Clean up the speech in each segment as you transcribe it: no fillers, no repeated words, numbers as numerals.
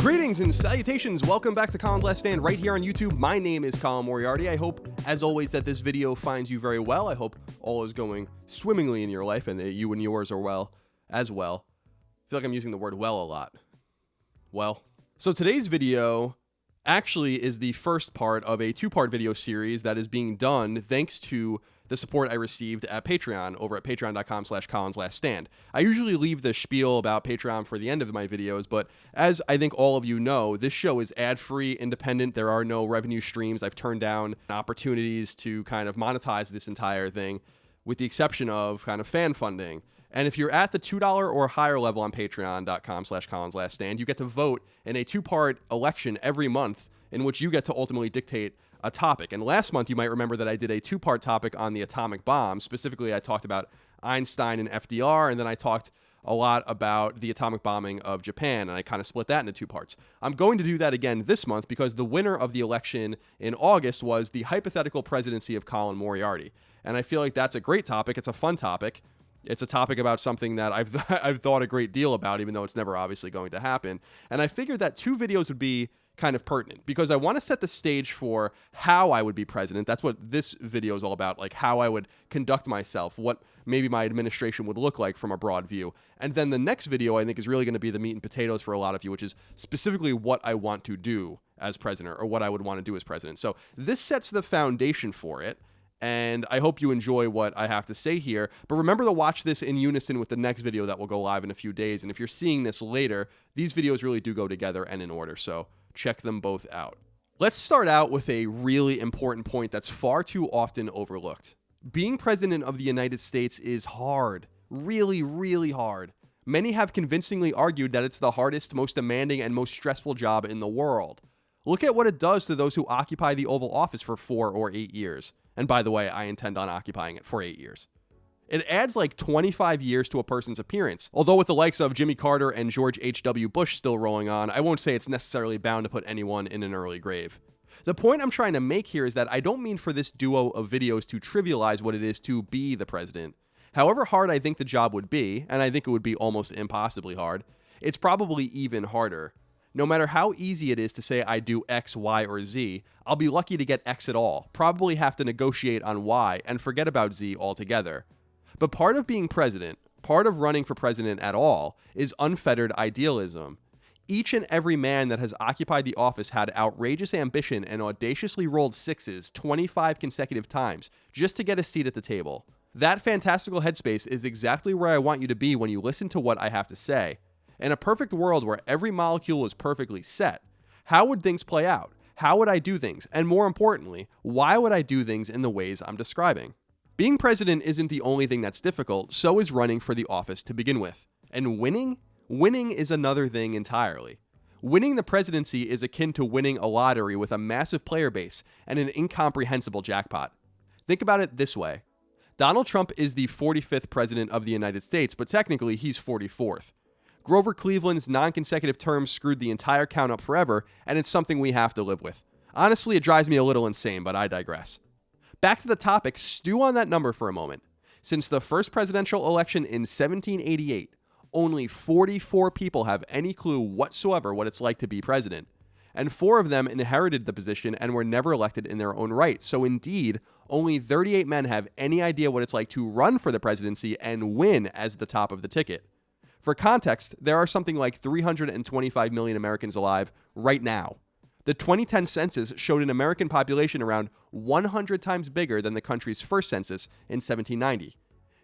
Greetings and salutations. Welcome back to Colin's Last Stand right here on YouTube. My name is Colin Moriarty. I hope, as always, that this video finds you very well. I hope all is going swimmingly in your life and that you and yours are well as well. I feel like I'm using the word well a lot. Well, so today's video actually is the first part of a two-part video series that is being done thanks to the support I received at Patreon over at patreon.com/ColinsLastStand. I usually leave the spiel about Patreon for the end of my videos, but as I think all of you know, this show is ad-free, independent. There are no revenue streams. I've turned down opportunities to kind of monetize this entire thing, with the exception of kind of fan funding. And if you're at the $2 or higher level on patreon.com/ColinsLastStand, you get to vote in a two-part election every month in which you get to ultimately dictate a topic. And last month, you might remember that I did a two-part topic on the atomic bomb. Specifically, I talked about Einstein and FDR, and then I talked a lot about the atomic bombing of Japan, and I kind of split that into two parts. I'm going to do that again this month because the winner of the election in August was the hypothetical presidency of Colin Moriarty. And I feel like that's a great topic. It's a fun topic. It's a topic about something that I've thought a great deal about, even though it's never obviously going to happen. And I figured that two videos would be kind of pertinent because I want to set the stage for how I would be president. That's what this video is all about, like how I would conduct myself, what maybe my administration would look like from a broad view. And then the next video I think is really going to be the meat and potatoes for a lot of you, which is specifically what I want to do as president or what I would want to do as president. So this sets the foundation for it. And I hope you enjoy what I have to say here. But remember to watch this in unison with the next video that will go live in a few days. And if you're seeing this later, these videos really do go together and in order. So check them both out. Let's start out with a really important point that's far too often overlooked. Being president of the United States is hard. Really, really hard. Many have convincingly argued that it's the hardest, most demanding, and most stressful job in the world. Look at what it does to those who occupy the Oval Office for 4 or 8 years. And by the way, I intend on occupying it for 8 years. It adds like 25 years to a person's appearance. Although with the likes of Jimmy Carter and George H.W. Bush still rolling on, I won't say it's necessarily bound to put anyone in an early grave. The point I'm trying to make here is that I don't mean for this duo of videos to trivialize what it is to be the president. However hard I think the job would be, and I think it would be almost impossibly hard, it's probably even harder. No matter how easy it is to say I do X, Y, or Z, I'll be lucky to get X at all, probably have to negotiate on Y, and forget about Z altogether. But part of being president, part of running for president at all, is unfettered idealism. Each and every man that has occupied the office had outrageous ambition and audaciously rolled sixes 25 consecutive times just to get a seat at the table. That fantastical headspace is exactly where I want you to be when you listen to what I have to say. In a perfect world where every molecule was perfectly set, how would things play out? How would I do things? And more importantly, why would I do things in the ways I'm describing? Being president isn't the only thing that's difficult, so is running for the office to begin with. And winning? Winning is another thing entirely. Winning the presidency is akin to winning a lottery with a massive player base and an incomprehensible jackpot. Think about it this way. Donald Trump is the 45th president of the United States, but technically he's 44th. Grover Cleveland's non-consecutive terms screwed the entire count up forever, and it's something we have to live with. Honestly, it drives me a little insane, but I digress. Back to the topic, stew on that number for a moment. Since the first presidential election in 1788, only 44 people have any clue whatsoever what it's like to be president. And 4 of them inherited the position and were never elected in their own right. So indeed, only 38 men have any idea what it's like to run for the presidency and win as the top of the ticket. For context, there are something like 325 million Americans alive right now. The 2010 census showed an American population around 100 times bigger than the country's first census in 1790.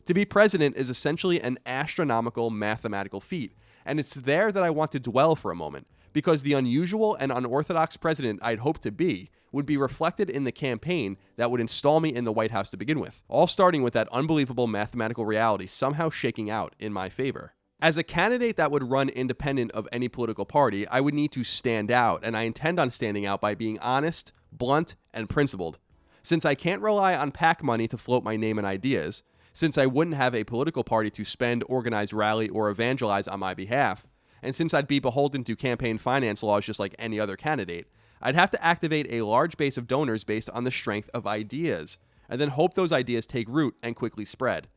To be president is essentially an astronomical mathematical feat, and it's there that I want to dwell for a moment, because the unusual and unorthodox president I'd hoped to be would be reflected in the campaign that would install me in the White House to begin with, all starting with that unbelievable mathematical reality somehow shaking out in my favor. As a candidate that would run independent of any political party, I would need to stand out, and I intend on standing out by being honest, blunt, and principled. Since I can't rely on PAC money to float my name and ideas, since I wouldn't have a political party to spend, organize, rally, or evangelize on my behalf, and since I'd be beholden to campaign finance laws just like any other candidate, I'd have to activate a large base of donors based on the strength of ideas, and then hope those ideas take root and quickly spread.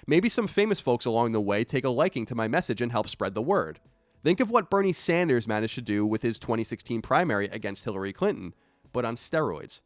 Maybe some famous folks along the way take a liking to my message and help spread the word. Think of what Bernie Sanders managed to do with his 2016 primary against Hillary Clinton, but on steroids.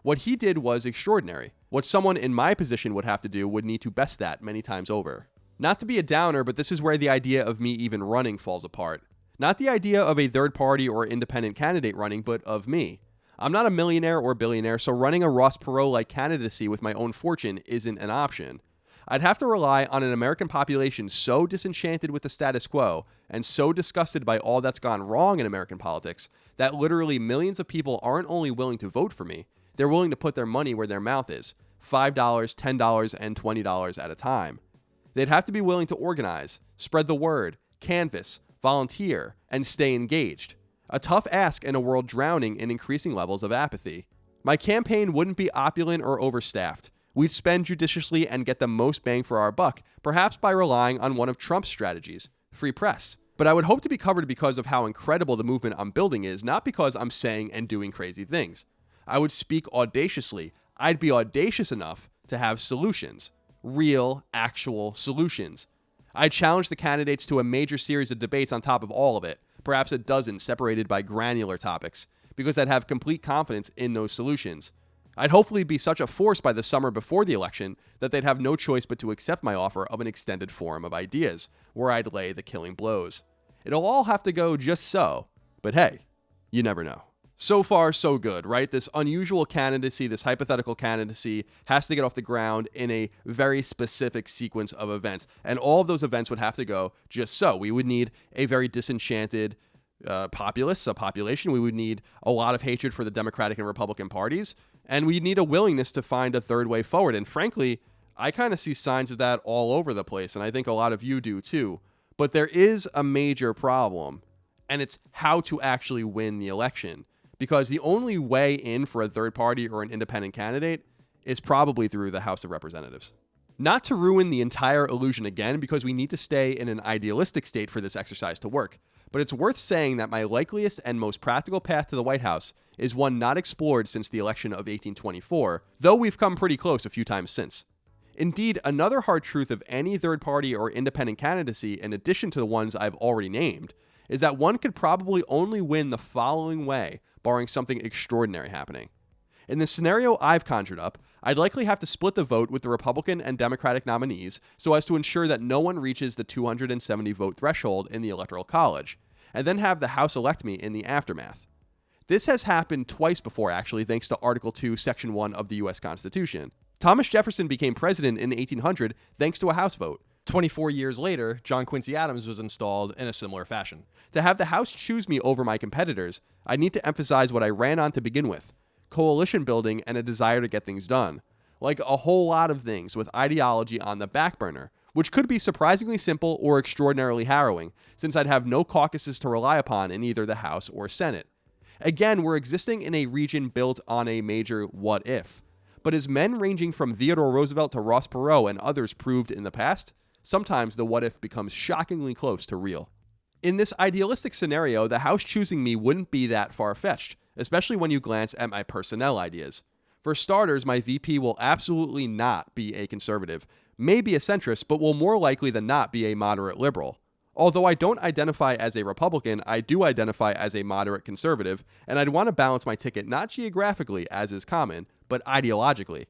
What he did was extraordinary. What someone in my position would have to do would need to best that many times over. Not to be a downer, but this is where the idea of me even running falls apart. Not the idea of a third party or independent candidate running, but of me. I'm not a millionaire or billionaire, so running a Ross Perot-like candidacy with my own fortune isn't an option. I'd have to rely on an American population so disenchanted with the status quo and so disgusted by all that's gone wrong in American politics that literally millions of people aren't only willing to vote for me, they're willing to put their money where their mouth is, $5, $10, and $20 at a time. They'd have to be willing to organize, spread the word, canvass, volunteer, and stay engaged. A tough ask in a world drowning in increasing levels of apathy. My campaign wouldn't be opulent or overstaffed. We'd spend judiciously and get the most bang for our buck, perhaps by relying on one of Trump's strategies, free press. But I would hope to be covered because of how incredible the movement I'm building is, not because I'm saying and doing crazy things. I would speak audaciously. I'd be audacious enough to have solutions. Real, actual solutions. I'd challenge the candidates to a major series of debates on top of all of it, perhaps a dozen separated by granular topics, because I'd have complete confidence in those solutions. I'd hopefully be such a force by the summer before the election that they'd have no choice but to accept my offer of an extended forum of ideas, where I'd lay the killing blows. It'll all have to go just so, but hey, you never know. So far, so good, right? This unusual candidacy, this hypothetical candidacy, has to get off the ground in a very specific sequence of events. And all of those events would have to go just so. We would need a very disenchanted populace, a population. We would need a lot of hatred for the Democratic and Republican parties. And we need a willingness to find a third way forward. And frankly, I kind of see signs of that all over the place. And I think a lot of you do too. But there is a major problem, and it's how to actually win the election. Because the only way in for a third party or an independent candidate is probably through the House of Representatives. Not to ruin the entire illusion again, because we need to stay in an idealistic state for this exercise to work, but it's worth saying that my likeliest and most practical path to the White House is one not explored since the election of 1824, though we've come pretty close a few times since. Indeed, another hard truth of any third party or independent candidacy, in addition to the ones I've already named, is that one could probably only win the following way, barring something extraordinary happening. In the scenario I've conjured up, I'd likely have to split the vote with the Republican and Democratic nominees so as to ensure that no one reaches the 270 vote threshold in the Electoral College, and then have the House elect me in the aftermath. This has happened twice before, actually, thanks to Article 2, Section 1 of the U.S. Constitution. Thomas Jefferson became president in 1800 thanks to a House vote. 24 years later, John Quincy Adams was installed in a similar fashion. To have the House choose me over my competitors, I need to emphasize what I ran on to begin with: coalition building and a desire to get things done. Like a whole lot of things, with ideology on the back burner, which could be surprisingly simple or extraordinarily harrowing, since I'd have no caucuses to rely upon in either the House or Senate. Again, we're existing in a region built on a major what if. But as men ranging from Theodore Roosevelt to Ross Perot and others proved in the past, sometimes the what if becomes shockingly close to real. In this idealistic scenario, the House choosing me wouldn't be that far-fetched, especially when you glance at my personnel ideas. For starters, my VP will absolutely not be a conservative, maybe a centrist, but will more likely than not be a moderate liberal. Although I don't identify as a Republican, I do identify as a moderate conservative, and I'd want to balance my ticket not geographically, as is common, but ideologically.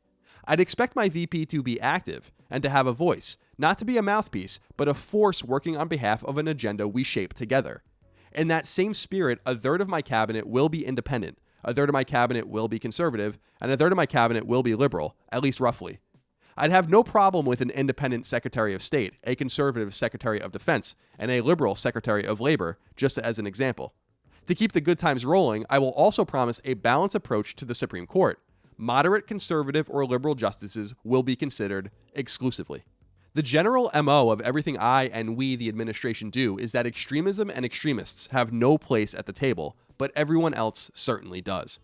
I'd expect my VP to be active and to have a voice, not to be a mouthpiece, but a force working on behalf of an agenda we shape together. In that same spirit, a third of my cabinet will be independent, a third of my cabinet will be conservative, and a third of my cabinet will be liberal, at least roughly. I'd have no problem with an independent Secretary of State, a conservative Secretary of Defense, and a liberal Secretary of Labor, just as an example. To keep the good times rolling, I will also promise a balanced approach to the Supreme Court. Moderate, conservative, or liberal justices will be considered exclusively. The general MO of everything I and we, the administration, do is that extremism and extremists have no place at the table, but everyone else certainly does.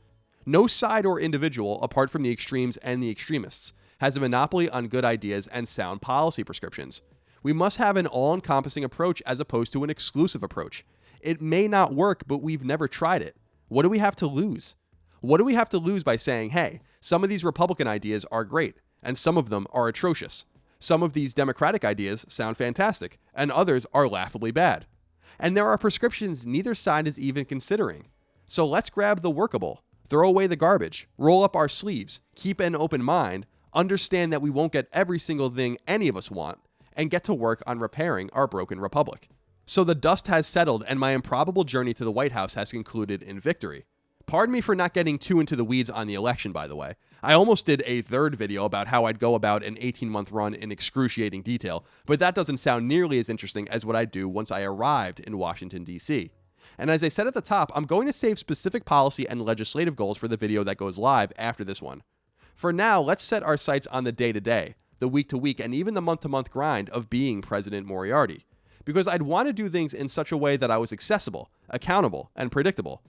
No side or individual, apart from the extremes and the extremists, has a monopoly on good ideas and sound policy prescriptions. We must have an all-encompassing approach as opposed to an exclusive approach. It may not work, but we've never tried it. What do we have to lose? What do we have to lose by saying, hey, some of these Republican ideas are great, and some of them are atrocious. Some of these Democratic ideas sound fantastic, and others are laughably bad. And there are prescriptions neither side is even considering. So let's grab the workable, throw away the garbage, roll up our sleeves, keep an open mind, understand that we won't get every single thing any of us want, and get to work on repairing our broken republic. So the dust has settled and my improbable journey to the White House has concluded in victory. Pardon me for not getting too into the weeds on the election, by the way. I almost did a third video about how I'd go about an 18-month run in excruciating detail, but that doesn't sound nearly as interesting as what I'd do once I arrived in Washington, D.C. And as I said at the top, I'm going to save specific policy and legislative goals for the video that goes live after this one. For now, let's set our sights on the day-to-day, the week-to-week, and even the month-to-month grind of being President Moriarty, because I'd want to do things in such a way that I was accessible, accountable, and predictable.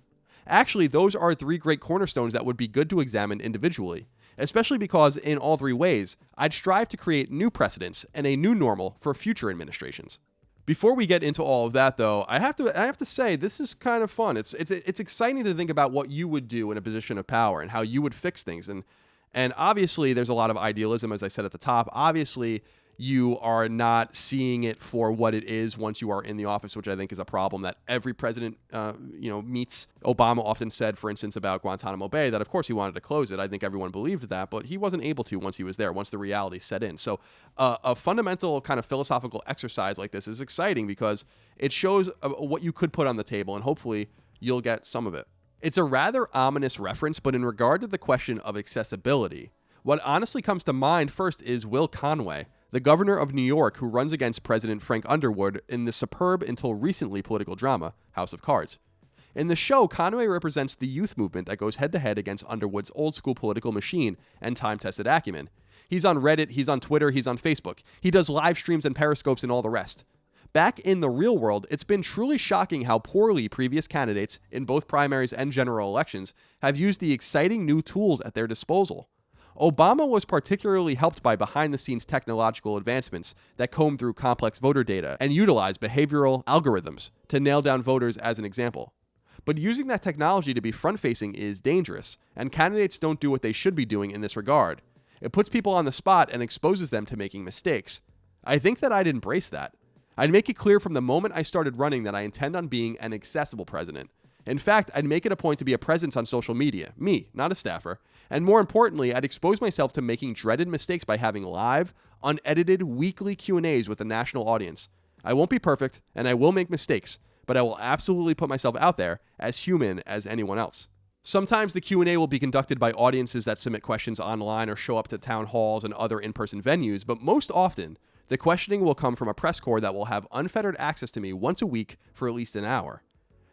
Actually, those are three great cornerstones that would be good to examine individually, especially because in all three ways, I'd strive to create new precedents and a new normal for future administrations. Before we get into all of that, though, I have to say this is kind of fun. It's exciting to think about what you would do in a position of power and how you would fix things. And obviously, there's a lot of idealism, as I said at the top. Obviously, you are not seeing it for what it is once you are in the office, which I think is a problem that every president, meets. Obama often said, for instance, about Guantanamo Bay, that of course he wanted to close it. I think everyone believed that, but he wasn't able to once he was there, once the reality set in. So a fundamental kind of philosophical exercise like this is exciting because it shows what you could put on the table, and hopefully you'll get some of it. It's a rather ominous reference, but in regard to the question of accessibility, what honestly comes to mind first is Will Conway, the governor of New York who runs against President Frank Underwood in the superb until recently political drama, House of Cards. In the show, Conway represents the youth movement that goes head-to-head against Underwood's old-school political machine and time-tested acumen. He's on Reddit, he's on Twitter, he's on Facebook. He does live streams and periscopes and all the rest. Back in the real world, it's been truly shocking how poorly previous candidates in both primaries and general elections have used the exciting new tools at their disposal. Obama was particularly helped by behind-the-scenes technological advancements that comb through complex voter data and utilize behavioral algorithms to nail down voters as an example. But using that technology to be front-facing is dangerous, and candidates don't do what they should be doing in this regard. It puts people on the spot and exposes them to making mistakes. I think that I'd embrace that. I'd make it clear from the moment I started running that I intend on being an accessible president. In fact, I'd make it a point to be a presence on social media, me, not a staffer, and more importantly, I'd expose myself to making dreaded mistakes by having live, unedited, weekly Q&As with a national audience. I won't be perfect, and I will make mistakes, but I will absolutely put myself out there as human as anyone else. Sometimes the Q&A will be conducted by audiences that submit questions online or show up to town halls and other in-person venues, but most often, the questioning will come from a press corps that will have unfettered access to me once a week for at least an hour.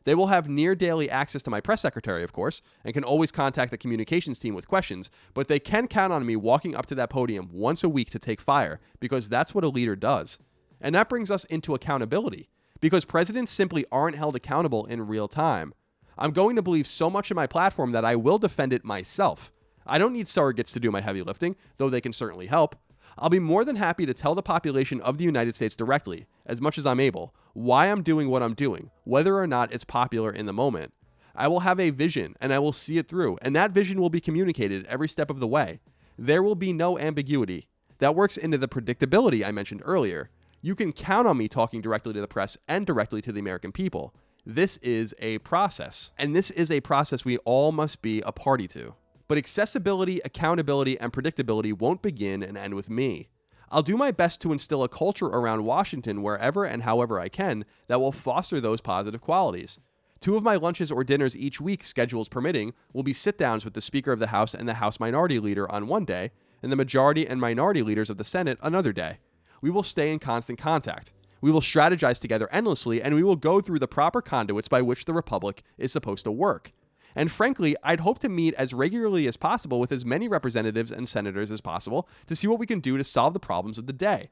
They will have near daily access to my press secretary, of course, and can always contact the communications team with questions, but they can count on me walking up to that podium once a week to take fire, because that's what a leader does. And that brings us into accountability, because presidents simply aren't held accountable in real time. I'm going to believe so much in my platform that I will defend it myself. I don't need surrogates to do my heavy lifting, though they can certainly help. I'll be more than happy to tell the population of the United States directly, as much as I'm able, why I'm doing what I'm doing, whether or not it's popular in the moment. I will have a vision, and I will see it through, and that vision will be communicated every step of the way. There will be no ambiguity. That works into the predictability I mentioned earlier. You can count on me talking directly to the press and directly to the American people. This is a process, and this is a process we all must be a party to. But accessibility, accountability, and predictability won't begin and end with me. I'll do my best to instill a culture around Washington wherever and however I can that will foster those positive qualities. 2 of my lunches or dinners each week, schedules permitting, will be sit-downs with the Speaker of the House and the House Minority Leader on one day, and the Majority and Minority Leaders of the Senate another day. We will stay in constant contact. We will strategize together endlessly, and we will go through the proper conduits by which the Republic is supposed to work. And frankly, I'd hope to meet as regularly as possible with as many representatives and senators as possible to see what we can do to solve the problems of the day.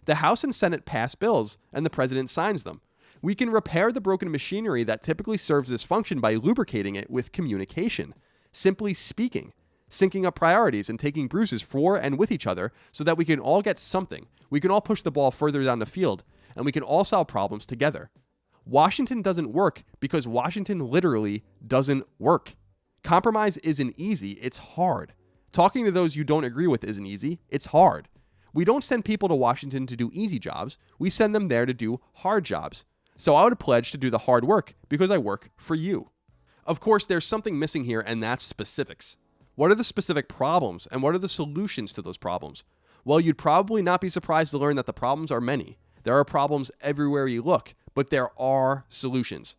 The House and Senate pass bills, and the President signs them. We can repair the broken machinery that typically serves this function by lubricating it with communication, simply speaking, syncing up priorities and taking bruises for and with each other so that we can all get something. We can all push the ball further down the field, and we can all solve problems together. Washington doesn't work because Washington literally doesn't work. Compromise isn't easy, it's hard. Talking to those you don't agree with isn't easy, it's hard. We don't send people to Washington to do easy jobs, we send them there to do hard jobs. So I would pledge to do the hard work because I work for you. Of course, there's something missing here, and that's specifics. What are the specific problems, and what are the solutions to those problems? Well, you'd probably not be surprised to learn that the problems are many. There are problems everywhere you look, but there are solutions.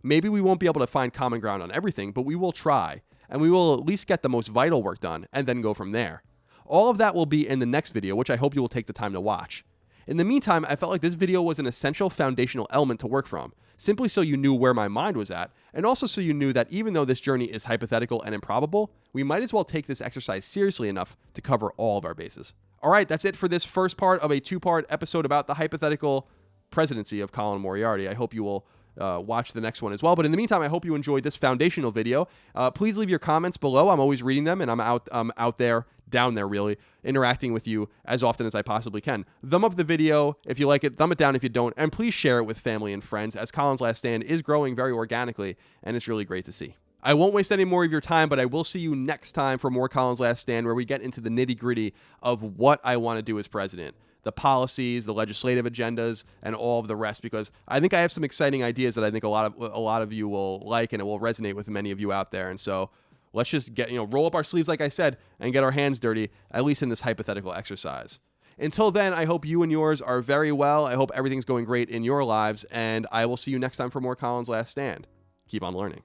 Maybe we won't be able to find common ground on everything, but we will try, and we will at least get the most vital work done, and then go from there. All of that will be in the next video, which I hope you will take the time to watch. In the meantime, I felt like this video was an essential foundational element to work from, simply so you knew where my mind was at, and also so you knew that even though this journey is hypothetical and improbable, we might as well take this exercise seriously enough to cover all of our bases. All right, that's it for this first part of a two-part episode about the hypothetical presidency of Colin Moriarty. I hope you will watch the next one as well. But in the meantime, I hope you enjoyed this foundational video. Please leave your comments below. I'm always reading them, and I'm out there, down there really, interacting with you as often as I possibly can. Thumb up the video if you like it, thumb it down if you don't, and please share it with family and friends, as Colin's Last Stand is growing very organically, and it's really great to see. I won't waste any more of your time, but I will see you next time for more Colin's Last Stand, where we get into the nitty-gritty of what I want to do as president. The policies, the legislative agendas, and all of the rest, because I think I have some exciting ideas that I think a lot of you will like, and it will resonate with many of you out there. And so let's just roll up our sleeves, like I said, and get our hands dirty, at least in this hypothetical exercise. Until then, I hope you and yours are very well. I hope everything's going great in your lives, and I will see you next time for more Colin's Last Stand. Keep on learning.